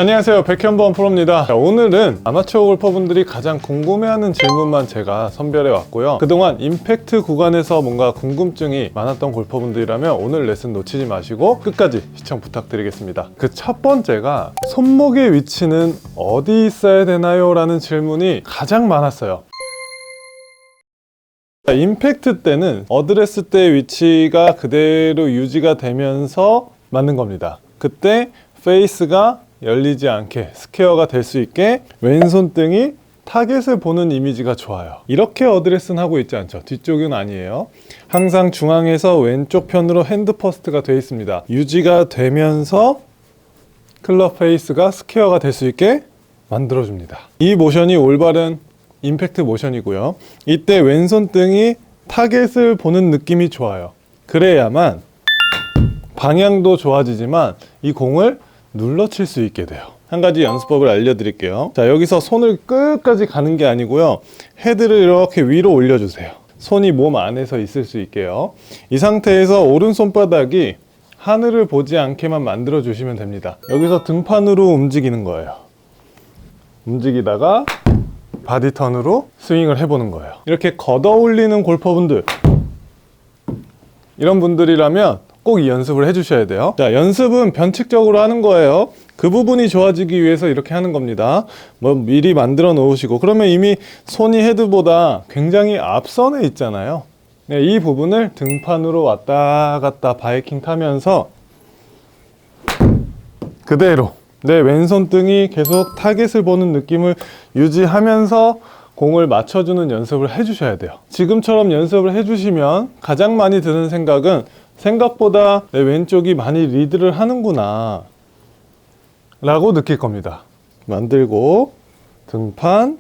안녕하세요, 백현범 프로입니다. 자, 오늘은 아마추어 골퍼분들이 가장 궁금해하는 질문만 제가 선별해 왔고요. 그동안 임팩트 구간에서 뭔가 궁금증이 많았던 골퍼분들이라면 오늘 레슨 놓치지 마시고 끝까지 시청 부탁드리겠습니다. 그 첫 번째가 손목의 위치는 어디 있어야 되나요? 라는 질문이 가장 많았어요. 임팩트 때는 어드레스 때 위치가 그대로 유지가 되면서 맞는 겁니다. 그때 페이스가 열리지 않게 스퀘어가 될 수 있게 왼손등이 타겟을 보는 이미지가 좋아요. 이렇게 어드레스는 하고 있지 않죠. 뒤쪽은 아니에요. 항상 중앙에서 왼쪽 편으로 핸드 퍼스트가 되어 있습니다. 유지가 되면서 클럽 페이스가 스퀘어가 될 수 있게 만들어줍니다. 이 모션이 올바른 임팩트 모션이고요. 이때 왼손등이 타겟을 보는 느낌이 좋아요. 그래야만 방향도 좋아지지만 이 공을 눌러 칠 수 있게 돼요. 한 가지 연습법을 알려드릴게요. 자, 여기서 손을 끝까지 가는 게 아니고요. 헤드를 이렇게 위로 올려주세요. 손이 몸 안에서 있을 수 있게요. 이 상태에서 오른손바닥이 하늘을 보지 않게만 만들어 주시면 됩니다. 여기서 등판으로 움직이는 거예요. 움직이다가 바디 턴으로 스윙을 해보는 거예요. 이렇게 걷어 올리는 골퍼분들, 이런 분들이라면 꼭 이 연습을 해주셔야 돼요. 자, 연습은 변칙적으로 하는 거예요. 그 부분이 좋아지기 위해서 이렇게 하는 겁니다. 뭐 미리 만들어 놓으시고, 그러면 이미 손이 헤드보다 굉장히 앞선에 있잖아요. 네, 이 부분을 등판으로 왔다 갔다 바이킹 타면서 그대로 내 왼손등이 계속 타겟을 보는 느낌을 유지하면서 공을 맞춰주는 연습을 해주셔야 돼요. 지금처럼 연습을 해주시면 가장 많이 드는 생각은 생각보다 내 왼쪽이 많이 리드를 하는구나 라고 느낄 겁니다. 만들고 등판,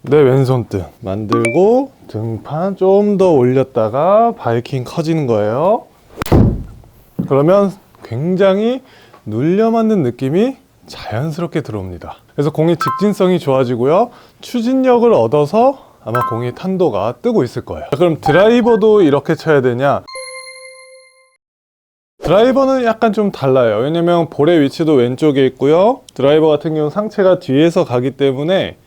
내 왼손등 만들고 등판 좀 더 올렸다가 바이킹 커지는 거예요. 그러면 굉장히 눌려 맞는 느낌이 자연스럽게 들어옵니다. 그래서 공의 직진성이 좋아지고요. 추진력을 얻어서 아마 공의 탄도가 뜨고 있을 거예요. 자, 그럼 드라이버도 이렇게 쳐야 되냐? 드라이버는 약간 좀 달라요. 왜냐면 볼의 위치도 왼쪽에 있고요. 드라이버 같은 경우는 상체가 뒤에서 가기 때문에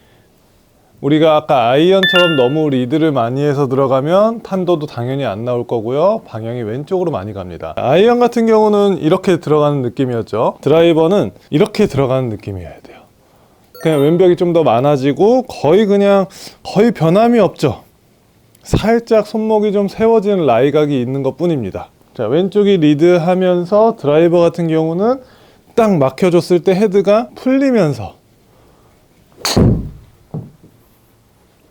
우리가 아까 아이언처럼 너무 리드를 많이 해서 들어가면 탄도도 당연히 안 나올 거고요. 방향이 왼쪽으로 많이 갑니다. 아이언 같은 경우는 이렇게 들어가는 느낌이었죠. 드라이버는 이렇게 들어가는 느낌이어야 돼요. 그냥 왼벽이 좀 더 많아지고 거의 변함이 없죠. 살짝 손목이 좀 세워지는 라이각이 있는 것 뿐입니다. 자, 왼쪽이 리드하면서 드라이버 같은 경우는 딱 막혀줬을 때 헤드가 풀리면서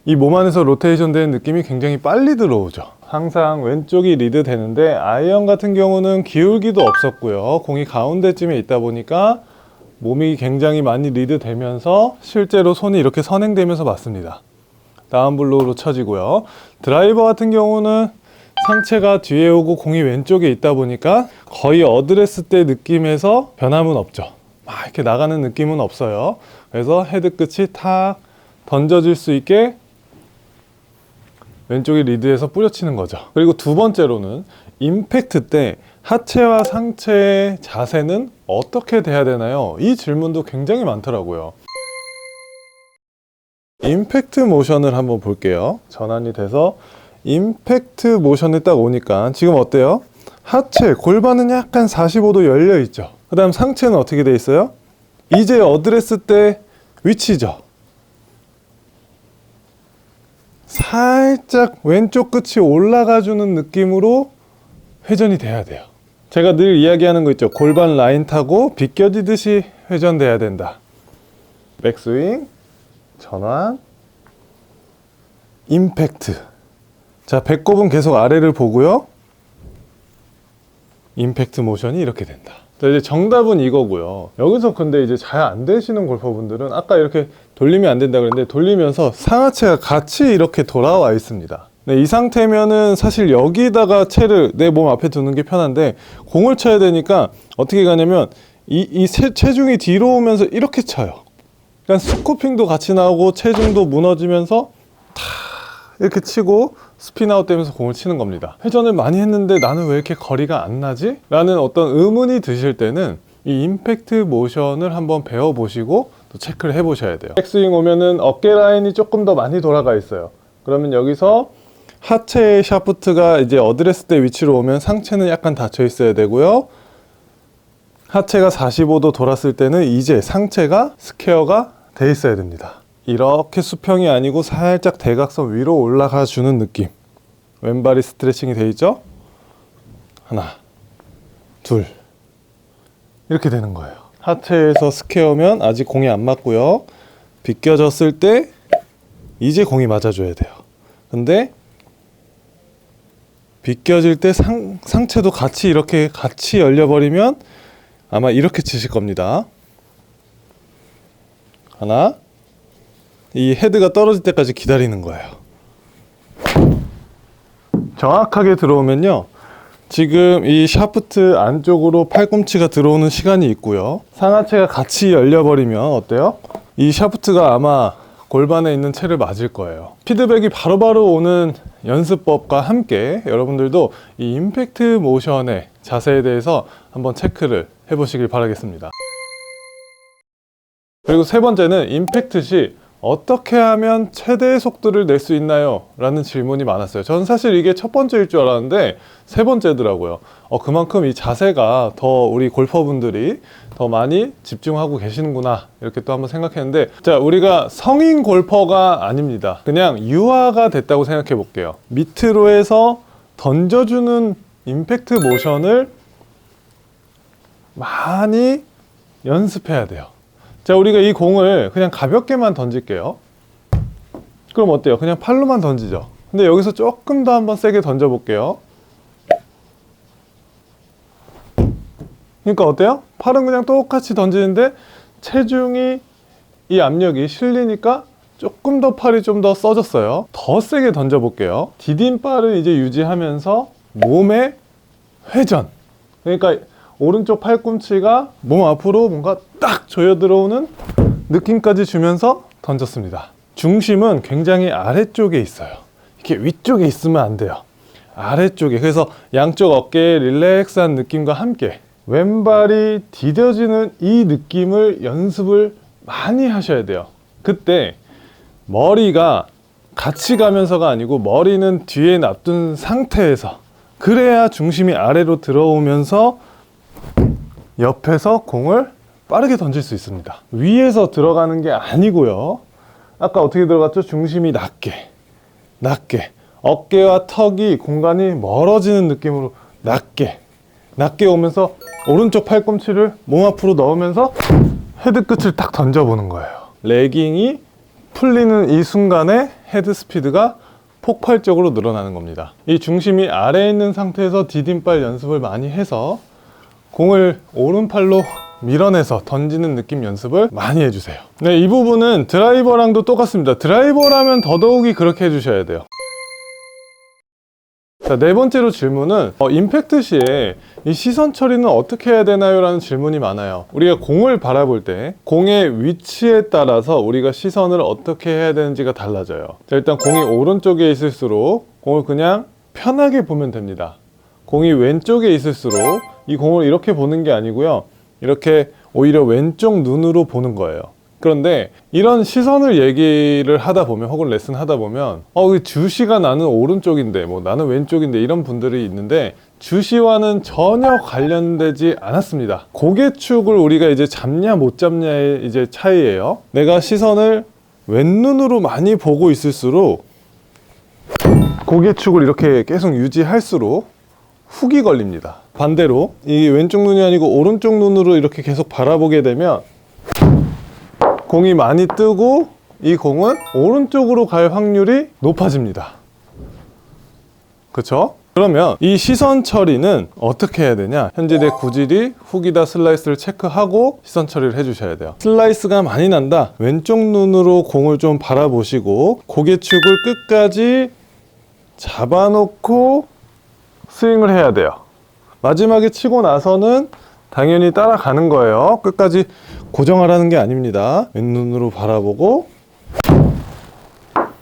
이 몸 안에서 로테이션 되는 느낌이 굉장히 빨리 들어오죠. 항상 왼쪽이 리드 되는데 아이언 같은 경우는 기울기도 없었고요. 공이 가운데쯤에 있다 보니까 몸이 굉장히 많이 리드 되면서 실제로 손이 이렇게 선행되면서 맞습니다. 다운블로우로 쳐지고요. 드라이버 같은 경우는 상체가 뒤에 오고 공이 왼쪽에 있다 보니까 거의 어드레스 때 느낌에서 변함은 없죠. 막 이렇게 나가는 느낌은 없어요. 그래서 헤드 끝이 탁 던져질 수 있게 왼쪽이 리드해서 뿌려치는 거죠. 그리고 두 번째로는 임팩트 때 하체와 상체의 자세는 어떻게 돼야 되나요? 이 질문도 굉장히 많더라고요. 임팩트 모션을 한번 볼게요. 전환이 돼서 임팩트 모션에 딱 오니까 지금 어때요? 하체, 골반은 약간 45도 열려 있죠. 그 다음 상체는 어떻게 돼 있어요? 이제 어드레스 때 위치죠. 살짝 왼쪽 끝이 올라가주는 느낌으로 회전이 돼야 돼요. 제가 늘 이야기하는 거 있죠. 골반 라인 타고 비껴지듯이 회전돼야 된다. 백스윙, 전환, 임팩트. 자, 배꼽은 계속 아래를 보고요. 임팩트 모션이 이렇게 된다. 자, 이제 정답은 이거고요. 여기서 근데 이제 잘 안 되시는 골퍼분들은 아까 이렇게 돌리면 안 된다 그랬는데 돌리면서 상하체가 같이 이렇게 돌아와 있습니다. 네, 이 상태면은 사실 여기다가 채를 내 몸 앞에 두는 게 편한데 공을 쳐야 되니까 어떻게 가냐면 이 체중이 뒤로 오면서 이렇게 쳐요. 그러니까 스코핑도 같이 나오고 체중도 무너지면서 탁 이렇게 치고 스피나웃 되면서 공을 치는 겁니다. 회전을 많이 했는데 나는 왜 이렇게 거리가 안 나지? 라는 어떤 의문이 드실 때는 이 임팩트 모션을 한번 배워보시고 또 체크를 해보셔야 돼요. 백스윙 오면은 어깨 라인이 조금 더 많이 돌아가 있어요. 그러면 여기서 하체의 샤프트가 이제 어드레스 대 위치로 오면 상체는 약간 닫혀 있어야 되고요. 하체가 45도 돌았을 때는 이제 상체가 스퀘어가 돼 있어야 됩니다. 이렇게 수평이 아니고 살짝 대각선 위로 올라가 주는 느낌. 왼발이 스트레칭이 돼 있죠? 하나, 둘, 이렇게 되는 거예요. 하체에서 스퀘어면 아직 공이 안 맞고요. 비껴졌을 때 이제 공이 맞아줘야 돼요. 근데 비껴질 때 상체도 같이 이렇게 같이 열려버리면 아마 이렇게 치실 겁니다. 하나, 이 헤드가 떨어질 때까지 기다리는 거예요. 정확하게 들어오면요, 지금 이 샤프트 안쪽으로 팔꿈치가 들어오는 시간이 있고요, 상하체가 같이 열려버리면 어때요? 이 샤프트가 아마 골반에 있는 채를 맞을 거예요. 피드백이 바로바로 오는 연습법과 함께 여러분들도 이 임팩트 모션의 자세에 대해서 한번 체크를 해보시길 바라겠습니다. 그리고 세 번째는 임팩트 시 어떻게 하면 최대의 속도를 낼 수 있나요? 라는 질문이 많았어요. 저는 사실 이게 첫 번째일 줄 알았는데 세 번째더라고요. 그만큼 이 자세가 더 우리 골퍼분들이 더 많이 집중하고 계시는구나, 이렇게 또 한번 생각했는데, 자, 우리가 성인 골퍼가 아닙니다. 그냥 유아가 됐다고 생각해 볼게요. 밑으로 해서 던져주는 임팩트 모션을 많이 연습해야 돼요. 자, 우리가 이 공을 그냥 가볍게만 던질게요. 그럼 어때요? 그냥 팔로만 던지죠. 근데 여기서 조금 더 한번 세게 던져볼게요. 그러니까 어때요? 팔은 그냥 똑같이 던지는데 체중이, 이 압력이 실리니까 조금 더 팔이 좀 더 써졌어요. 더 세게 던져볼게요. 디딤발을 이제 유지하면서 몸의 회전, 그러니까 오른쪽 팔꿈치가 몸 앞으로 뭔가 딱 조여 들어오는 느낌까지 주면서 던졌습니다. 중심은 굉장히 아래쪽에 있어요. 이렇게 위쪽에 있으면 안 돼요. 아래쪽에. 그래서 양쪽 어깨에 릴렉스한 느낌과 함께 왼발이 디뎌지는 이 느낌을 연습을 많이 하셔야 돼요. 그때 머리가 같이 가면서가 아니고 머리는 뒤에 놔둔 상태에서, 그래야 중심이 아래로 들어오면서 옆에서 공을 빠르게 던질 수 있습니다. 위에서 들어가는 게 아니고요. 아까 어떻게 들어갔죠? 중심이 낮게 어깨와 턱이 공간이 멀어지는 느낌으로 낮게 오면서 오른쪽 팔꿈치를 몸 앞으로 넣으면서 헤드 끝을 딱 던져보는 거예요. 레깅이 풀리는 이 순간에 헤드 스피드가 폭발적으로 늘어나는 겁니다. 이 중심이 아래에 있는 상태에서 디딤발 연습을 많이 해서 공을 오른팔로 밀어내서 던지는 느낌 연습을 많이 해주세요. 네, 이 부분은 드라이버랑도 똑같습니다. 드라이버라면 더더욱이 그렇게 해주셔야 돼요. 자, 네 번째로 질문은 임팩트 시에 이 시선 처리는 어떻게 해야 되나요? 라는 질문이 많아요. 우리가 공을 바라볼 때 공의 위치에 따라서 우리가 시선을 어떻게 해야 되는지가 달라져요. 자, 일단 공이 오른쪽에 있을수록 공을 그냥 편하게 보면 됩니다. 공이 왼쪽에 있을수록 이 공을 이렇게 보는 게 아니고요, 이렇게 오히려 왼쪽 눈으로 보는 거예요. 그런데 이런 시선을 얘기를 하다 보면, 혹은 레슨 하다 보면 주시가 나는 오른쪽인데 나는 왼쪽인데, 이런 분들이 있는데 주시와는 전혀 관련되지 않았습니다. 고개축을 우리가 이제 잡냐 못 잡냐의 이제 차이예요. 내가 시선을 왼눈으로 많이 보고 있을수록, 고개축을 이렇게 계속 유지할수록 훅이 걸립니다. 반대로 이 왼쪽 눈이 아니고 오른쪽 눈으로 이렇게 계속 바라보게 되면 공이 많이 뜨고 이 공은 오른쪽으로 갈 확률이 높아집니다. 그쵸? 그러면 이 시선 처리는 어떻게 해야 되냐? 현재 내 구질이 훅이다 슬라이스를 체크하고 시선 처리를 해주셔야 돼요. 슬라이스가 많이 난다, 왼쪽 눈으로 공을 좀 바라보시고 고개축을 끝까지 잡아놓고 스윙을 해야 돼요. 마지막에 치고 나서는 당연히 따라가는 거예요. 끝까지 고정하라는 게 아닙니다. 왼눈으로 바라보고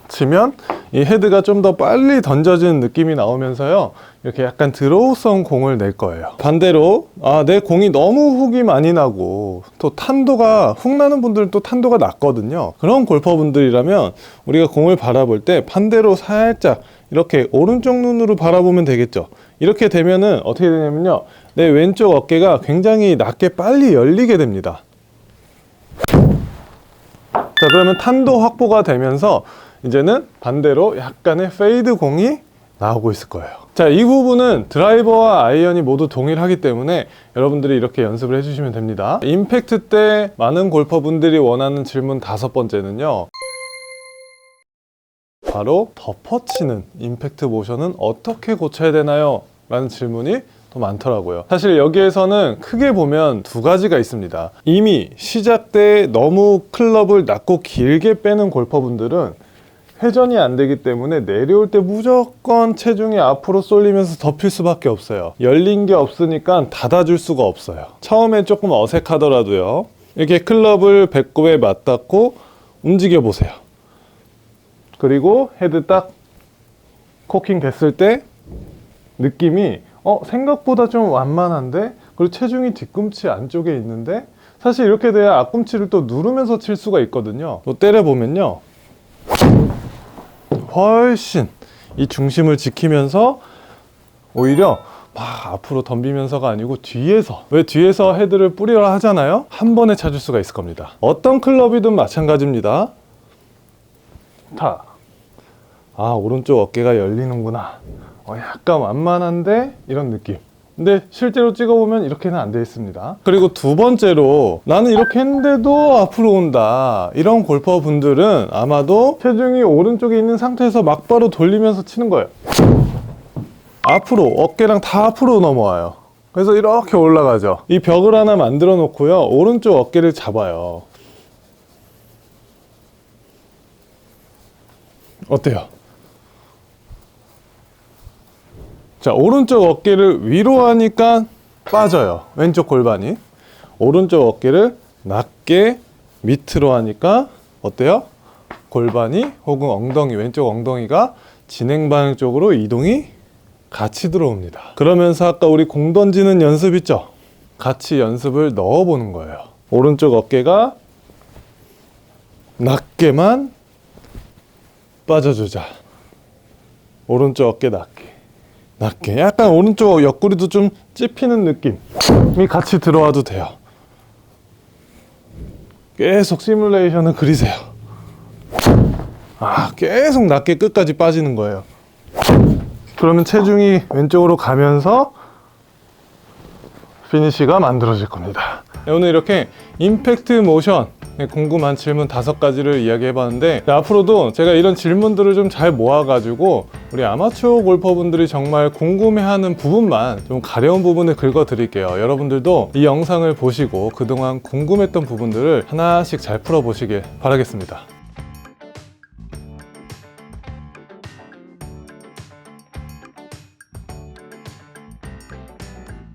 치면 이 헤드가 좀 더 빨리 던져지는 느낌이 나오면서요, 이렇게 약간 드로우성 공을 낼 거예요. 반대로 내 공이 너무 훅이 많이 나고 또 탄도가 훅 나는 분들은 또 탄도가 낮거든요. 그런 골퍼분들이라면 우리가 공을 바라볼 때 반대로 살짝 이렇게 오른쪽 눈으로 바라보면 되겠죠. 이렇게 되면은 어떻게 되냐면요, 내 왼쪽 어깨가 굉장히 낮게 빨리 열리게 됩니다. 자, 그러면 탄도 확보가 되면서 이제는 반대로 약간의 페이드 공이 나오고 있을 거예요. 자, 이 부분은 드라이버와 아이언이 모두 동일하기 때문에 여러분들이 이렇게 연습을 해주시면 됩니다. 임팩트 때 많은 골퍼분들이 원하는 질문 5번째는요, 바로 덮어치는 임팩트 모션은 어떻게 고쳐야 되나요? 라는 질문이 더 많더라고요. 사실 여기에서는 크게 보면 2가지가 있습니다. 이미 시작 때 너무 클럽을 낮고 길게 빼는 골퍼분들은 회전이 안 되기 때문에 내려올 때 무조건 체중이 앞으로 쏠리면서 덮일 수밖에 없어요. 열린 게 없으니까 닫아줄 수가 없어요. 처음엔 조금 어색하더라도요, 이렇게 클럽을 배꼽에 맞닿고 움직여 보세요. 그리고 헤드 딱 코킹 됐을 때 느낌이 생각보다 좀 완만한데, 그리고 체중이 뒤꿈치 안쪽에 있는데, 사실 이렇게 돼야 앞꿈치를 또 누르면서 칠 수가 있거든요. 또 때려보면요, 훨씬 이 중심을 지키면서 오히려 막 앞으로 덤비면서가 아니고 뒤에서, 왜 뒤에서 헤드를 뿌리라 하잖아요. 한 번에 찾을 수가 있을 겁니다. 어떤 클럽이든 마찬가지입니다. 오른쪽 어깨가 열리는구나, 약간 완만한데, 이런 느낌. 근데 실제로 찍어보면 이렇게는 안 돼 있습니다. 그리고 2번째로, 나는 이렇게 했는데도 앞으로 온다, 이런 골퍼분들은 아마도 체중이 오른쪽에 있는 상태에서 막바로 돌리면서 치는 거예요. 앞으로, 어깨랑 다 앞으로 넘어와요. 그래서 이렇게 올라가죠. 이 벽을 하나 만들어 놓고요, 오른쪽 어깨를 잡아요. 어때요? 자, 오른쪽 어깨를 위로 하니까 빠져요, 왼쪽 골반이. 오른쪽 어깨를 낮게 밑으로 하니까 어때요? 골반이 혹은 엉덩이, 왼쪽 엉덩이가 진행 방향 쪽으로 이동이 같이 들어옵니다. 그러면서 아까 우리 공 던지는 연습 있죠? 같이 연습을 넣어보는 거예요. 오른쪽 어깨가 낮게만 빠져주자. 오른쪽 어깨 낮게 약간 오른쪽 옆구리도 좀 찝히는 느낌이 같이 들어와도 돼요. 계속 시뮬레이션을 그리세요. 계속 낮게 끝까지 빠지는 거예요. 그러면 체중이 왼쪽으로 가면서 피니시가 만들어질 겁니다. 오늘 이렇게 임팩트 모션 궁금한 질문 5가지를 이야기해봤는데, 앞으로도 제가 이런 질문들을 좀 잘 모아가지고 우리 아마추어 골퍼분들이 정말 궁금해하는 부분만 좀 가려운 부분을 긁어드릴게요. 여러분들도 이 영상을 보시고 그동안 궁금했던 부분들을 하나씩 잘 풀어보시길 바라겠습니다.